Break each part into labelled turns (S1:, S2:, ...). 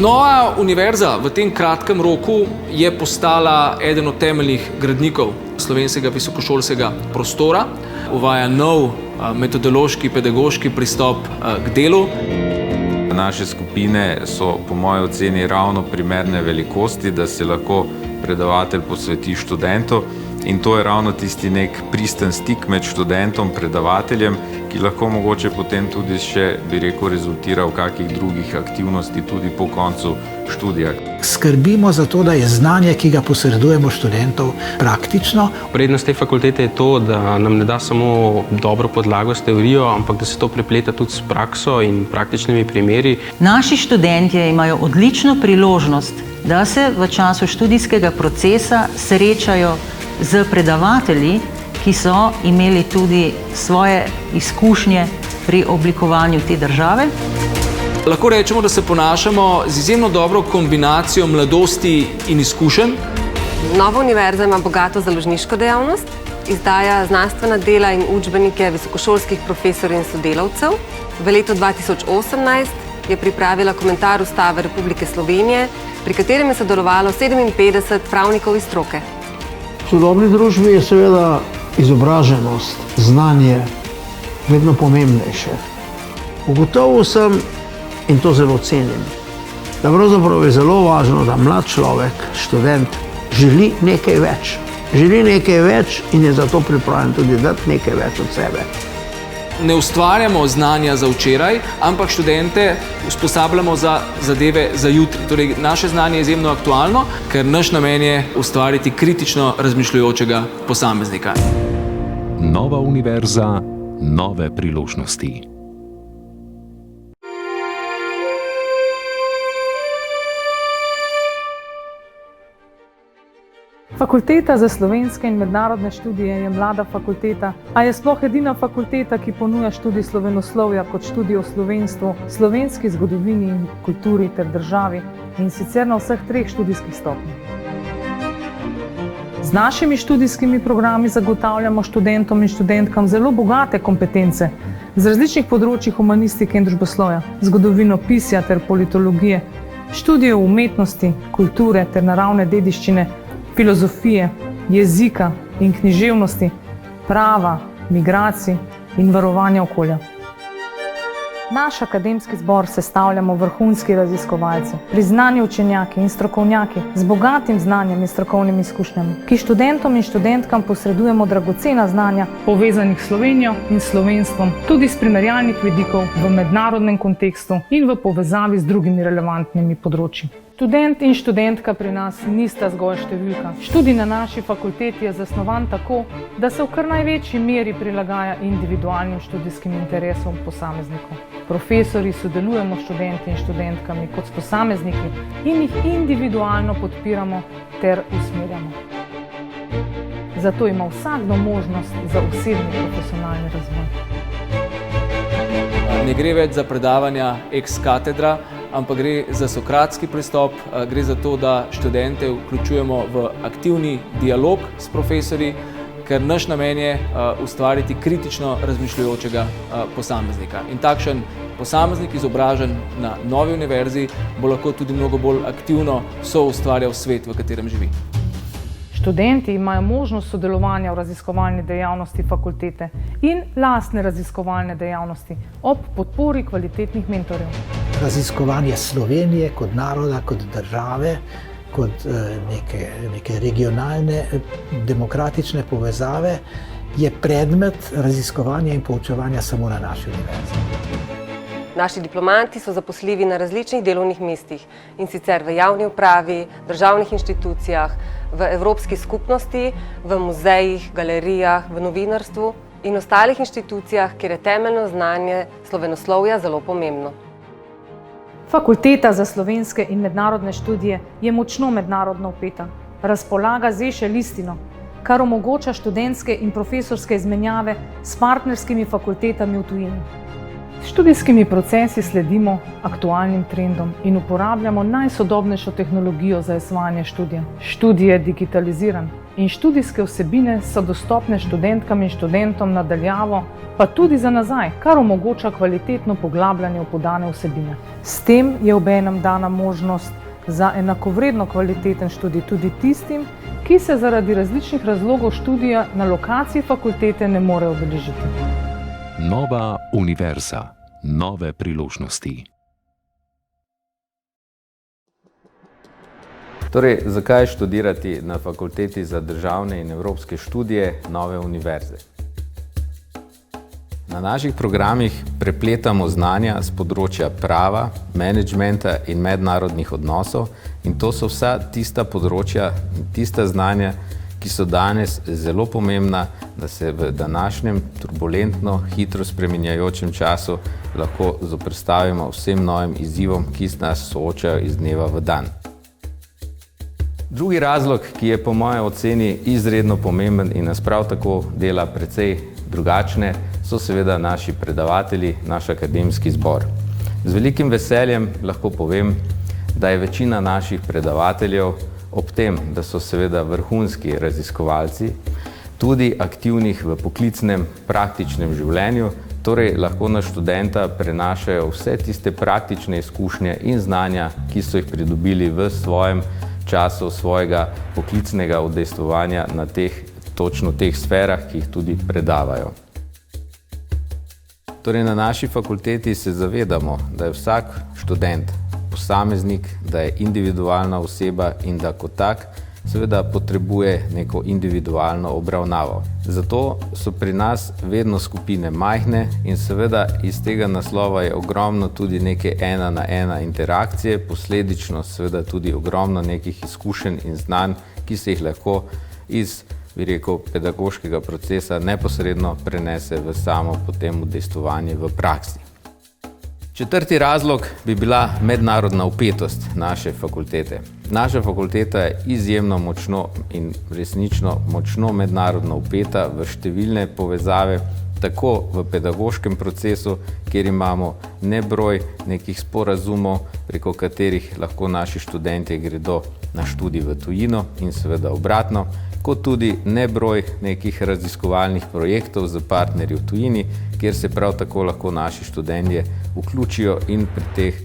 S1: Nova univerza v tem kratkem roku je postala eden od temeljnih gradnikov slovenskega visokošolskega prostora. Uvaja nov metodološki, pedagoški pristop k delu.
S2: Naše skupine so po moji oceni ravno primerne velikosti, da se lahko predavatelj posveti študentu, in to je ravno tisti nek pristen stik med študentom, predavateljem, ki lahko mogoče potem tudi še, bi rekel, rezultira v kakih drugih aktivnosti tudi po koncu študija.
S3: Skrbimo za to, da je znanje, ki ga posredujemo študentov, praktično.
S4: Prednost te fakultete je to, da nam ne da samo dobro podlago s teorijo, ampak da se to prepleta tudi s prakso in praktičnimi primeri.
S5: Naši študentje imajo odlično priložnost, da se v času študijskega procesa srečajo z predavatelji, ki so imeli tudi svoje izkušnje pri oblikovanju te države.
S1: Lahko rečemo, da se ponašamo z izjemno dobro kombinacijo mladosti in izkušenj.
S6: Nova univerza ima bogato založniško dejavnost, izdaja znanstvena dela in učbenike visokošolskih profesorjev in sodelavcev. V letu 2018 je pripravila komentar Ustave Republike Slovenije, pri katerem je sodelovalo 57 pravnikov iz stroke.
S3: V sodobni družbi je seveda izobraženost, znanje vedno pomembnejše. Ugotovil sem, in to zelo cenim, da pravzaprav je zelo važno, da mlad človek, študent, želi nekaj več. Želi nekaj več in je zato pripravljen tudi dati nekaj več od sebe.
S1: Ne ustvarjamo znanja za včeraj, ampak študente usposabljamo za zadeve za jutri. Torej, naše znanje je izjemno aktualno, ker naš namen je ustvariti kritično razmišljujočega posameznika.
S7: Nova univerza, nove priložnosti.
S8: Fakulteta za slovenske in mednarodne študije je mlada fakulteta, a je sploh edina fakulteta, ki ponuja študij slovenoslovja kot študij o slovenstvu, slovenski zgodovini in kulturi ter državi, in sicer na vseh 3 študijskih stopnjah. Z našimi študijskimi programi zagotavljamo študentom in študentkam zelo bogate kompetence z različnih področij humanistike in družboslovja, zgodovinopisja ter politologije, študije umetnosti, kulture ter naravne dediščine, filozofije, jezika in književnosti, prava, migracij in varovanja okolja. Naš akademski zbor sestavljamo vrhunski raziskovalci, priznani učenjaki in strokovnjaki z bogatim znanjem in strokovnimi izkušnjami, ki študentom in študentkam posredujemo dragocena znanja povezanih s Slovenijo in slovenstvom, tudi s primerjalnih vidikov v mednarodnem kontekstu in v povezavi z drugimi relevantnimi področji. Študent in študentka pri nas nista zgolj številka. Študij na naši fakulteti je zasnovan tako, da se v kar največji meri prilagaja individualnim študijskim interesom posameznikov. Profesorji sodelujemo s študenti in študentkami kot s posamezniki in jih individualno podpiramo ter usmerjamo. Zato ima vsakdo možnost za osebni profesionalni razvoj.
S1: Ne gre več za predavanja ex katedra, ampak gre za sokratski pristop, gre za to, da študente vključujemo v aktivni dialog s profesorji, ker naš namen je ustvariti kritično razmišljujočega posameznika. In takšen posameznik, izobražen na novi univerzi, bo lahko tudi mnogo bolj aktivno soustvarjal svet, v katerem živi.
S8: Študenti imajo možnost sodelovanja v raziskovalni dejavnosti fakultete in lastne raziskovalne dejavnosti ob podpori kvalitetnih mentorjev.
S3: Raziskovanje Slovenije kot naroda, kot države, kot neke regionalne demokratične povezave je predmet raziskovanja in poučevanja samo na naši univerzi.
S6: Naši diplomanti so zaposljivi na različnih delovnih mestih, in sicer v javni upravi, državnih inštitucijah, v evropski skupnosti, v muzejih, galerijah, v novinarstvu in ostalih inštitucijah, kjer je temeljno znanje slovenoslovja zelo pomembno.
S8: Fakulteta za slovenske in mednarodne študije je močno mednarodno vpeta, razpolaga z listino, kar omogoča študentske in profesorske izmenjave s partnerskimi fakultetami v tujini. S študijskimi procesi sledimo aktualnim trendom in uporabljamo najsodobnejšo tehnologijo za izvajanje študija. Študij je digitaliziran, in študijske vsebine so dostopne študentkam in študentom nadaljavo, pa tudi za nazaj, kar omogoča kvalitetno poglabljanje v podane vsebine. S tem je obenem dana možnost za enakovredno kvaliteten študij tudi tistim, ki se zaradi različnih razlogov študija na lokaciji fakultete ne morejo udeležiti.
S7: Nova univerza. Nove priložnosti.
S2: Torej, zakaj študirati na Fakulteti za državne in evropske študije Nove univerze? Na naših programih prepletamo znanja z področja prava, menedžmenta in mednarodnih odnosov in to so vsa tista področja in tista znanja, ki so danes zelo pomembna, da se v današnjem turbulentno, hitro spreminjajočem času lahko zoperstavimo vsem novim izzivom, ki nas soočajo iz dneva v dan. Drugi razlog, ki je po moji oceni izredno pomemben in nas prav tako dela precej drugačne, so seveda naši predavatelji, naš akademski zbor. Z velikim veseljem lahko povem, da je večina naših predavateljev ob tem, da so seveda vrhunski raziskovalci, tudi aktivnih v poklicnem, praktičnem življenju, torej lahko na študenta prenašajo vse tiste praktične izkušnje in znanja, ki so jih pridobili v svojem času svojega poklicnega udejstvovanja na točno teh sferah, ki jih tudi predavajo. Torej, na naši fakulteti se zavedamo, da je vsak študent posameznik, da je individualna oseba in da kot tak seveda potrebuje neko individualno obravnavo. Zato so pri nas vedno skupine majhne in seveda iz tega naslova je ogromno tudi neke 1-na-1 interakcije, posledično seveda tudi ogromno nekih izkušenj in znanj, ki se jih lahko iz, bi rekel, pedagoškega procesa neposredno prenese v samo potem udejstvovanje v praksi. Četrti razlog bi bila mednarodna vpetost naše fakultete. Naša fakulteta je izjemno močno in resnično močno mednarodno vpeta v številne povezave, tako v pedagoškem procesu, kjer imamo nebroj nekih sporazumov, preko katerih lahko naši študentje gredo na študij v tujino in seveda obratno, kot tudi nebroj nekih raziskovalnih projektov z partnerji v tujini, kjer se prav tako lahko naši študentje vključijo in pri teh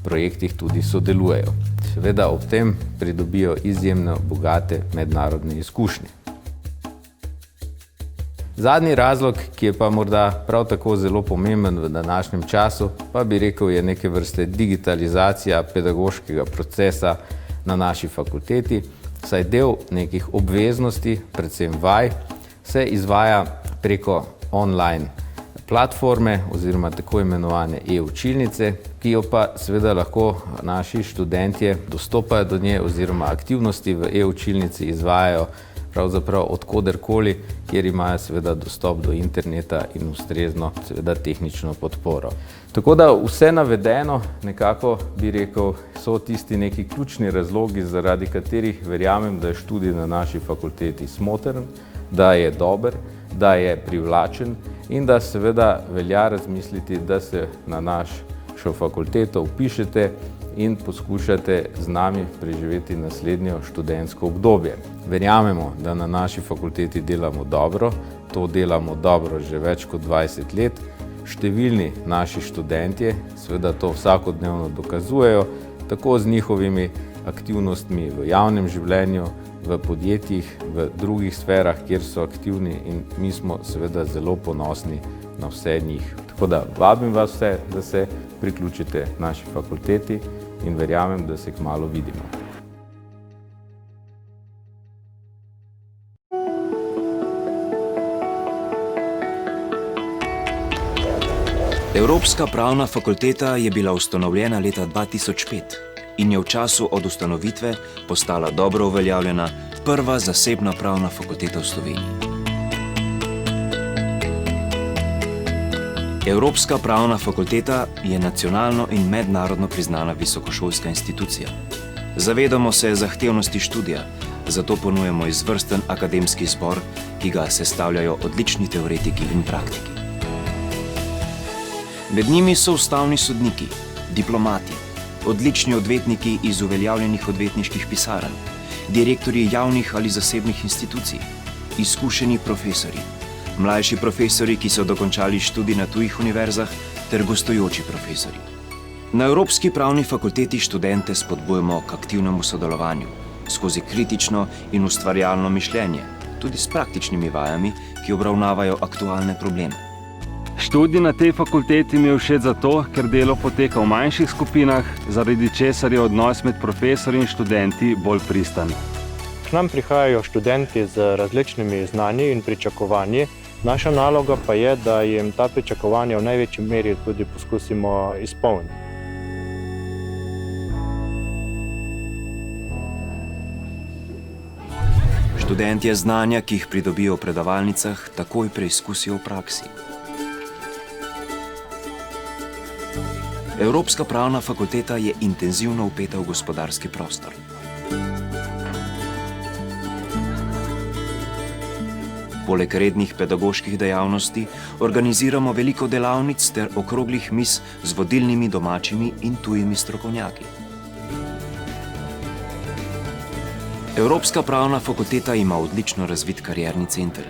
S2: projektih tudi sodelujejo. Seveda ob tem pridobijo izjemno bogate mednarodne izkušnje. Zadnji razlog, ki je pa morda prav tako zelo pomemben v današnjem času, pa bi rekel, je neke vrste digitalizacija pedagoškega procesa na naši fakulteti, saj del nekih obveznosti, predvsem vaj, se izvaja preko online platforme oziroma tako imenovane e-učilnice, ki jo pa seveda lahko naši študentje dostopajo do nje oziroma aktivnosti v e-učilnici izvajajo pravzaprav od koderkoli, kjer imajo seveda dostop do interneta in ustrezno seveda tehnično podporo. Tako da vse navedeno nekako bi rekel, so tisti neki ključni razlogi, zaradi katerih verjamem, da je študij na naši fakulteti smotrn, da je dober, da je privlačen in da seveda velja razmisliti, da se na našo fakulteto vpišete in poskušate z nami preživeti naslednjo študentsko obdobje. Verjamemo, da na naši fakulteti delamo dobro, to delamo dobro že več kot 20 let. Številni naši študentje seveda to vsakodnevno dokazujejo, tako z njihovimi aktivnostmi v javnem življenju, v podjetjih, v drugih sferah, kjer so aktivni in mi smo seveda zelo ponosni na vse njih. Tako da vabim vas vse, da se priključite naši fakulteti in verjamem, da se kmalu vidimo.
S9: Evropska pravna fakulteta je bila ustanovljena leta 2005 in je v času od ustanovitve postala dobro uveljavljena prva zasebna pravna fakulteta v Sloveniji. Evropska pravna fakulteta je nacionalno in mednarodno priznana visokošolska institucija. Zavedamo se zahtevnosti študija, zato ponujamo izvrsten akademski zbor, ki ga sestavljajo odlični teoretiki in praktiki. Med njimi so ustavni sodniki, diplomati, odlični odvetniki iz uveljavljenih odvetniških pisarn direktorji javnih ali zasebnih institucij, izkušeni profesori, mlajši profesori, ki so dokončali študij na tujih univerzah, ter gostujoči profesori. Na Evropski pravni fakulteti študente spodbujamo k aktivnemu sodelovanju, skozi kritično in ustvarjalno mišljenje, tudi s praktičnimi vajami, ki obravnavajo aktualne probleme.
S10: Študij na tej fakulteti mi je všeč zato, ker delo poteka v manjših skupinah, zaradi česar je odnos med profesorji in študenti bolj pristan.
S11: K nam prihajajo študenti z različnimi znanji in pričakovanji. Naša naloga pa je, da jim ta pričakovanja v največji meri tudi poskusimo izpolniti.
S9: Študentje znanja, ki jih pridobijo v predavalnicah, takoj preizkusijo v praksi. Evropska pravna fakulteta je intenzivno vpeta v gospodarski prostor. Poleg rednih pedagoških dejavnosti organiziramo veliko delavnic ter okroglih miz z vodilnimi domačimi in tujimi strokovnjaki. Evropska pravna fakulteta ima odlično razvit karierni center,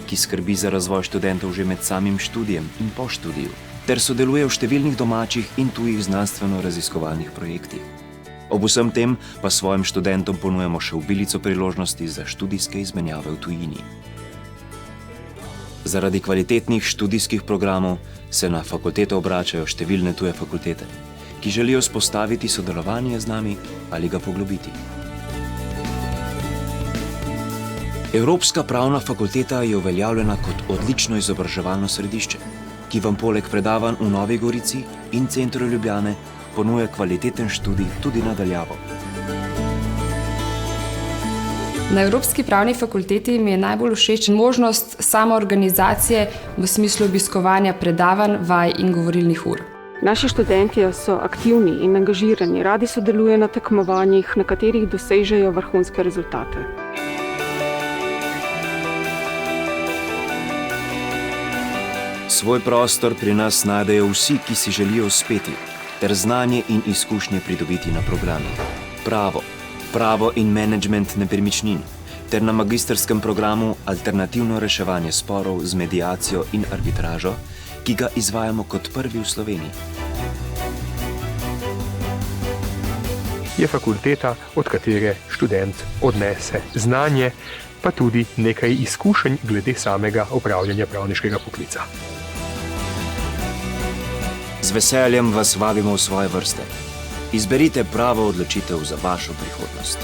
S9: ki skrbi za razvoj študentov že med samim študijem in po študiju, ter sodeluje v številnih domačih in tujih znanstveno-raziskovalnih projektih. Ob vsem tem pa svojim študentom ponujamo še obilico priložnosti za študijske izmenjave v tujini. Zaradi kvalitetnih študijskih programov se na fakulteto obračajo številne tuje fakultete, ki želijo vzpostaviti sodelovanje z nami ali ga poglobiti. Evropska pravna fakulteta je uveljavljena kot odlično izobraževalno središče, ki vam poleg predavanj v Novi Gorici in centru Ljubljane ponuja kvaliteten študij tudi na daljavo.
S12: Na Evropski pravni fakulteti mi je najbolj všeč možnost samoorganizacije v smislu obiskovanja predavanj, vaj in govorilnih ur.
S13: Naši študentje so aktivni in angažirani, radi sodelujejo na tekmovanjih, na katerih dosežejo vrhunske rezultate.
S9: Svoj prostor pri nas najdejo vsi, ki si želijo uspeti, ter znanje in izkušnje pridobiti na programih. Pravo in menedžment nepremičnin, ter na magistrskem programu alternativno reševanje sporov z mediacijo in arbitražo, ki ga izvajamo kot prvi v Sloveniji.
S14: Je fakulteta, od katere študent odnese znanje, pa tudi nekaj izkušenj glede samega opravljanja pravniškega poklica.
S9: Z veseljem vas vabimo v svoje vrste. Izberite pravo odločitev za vašo prihodnost.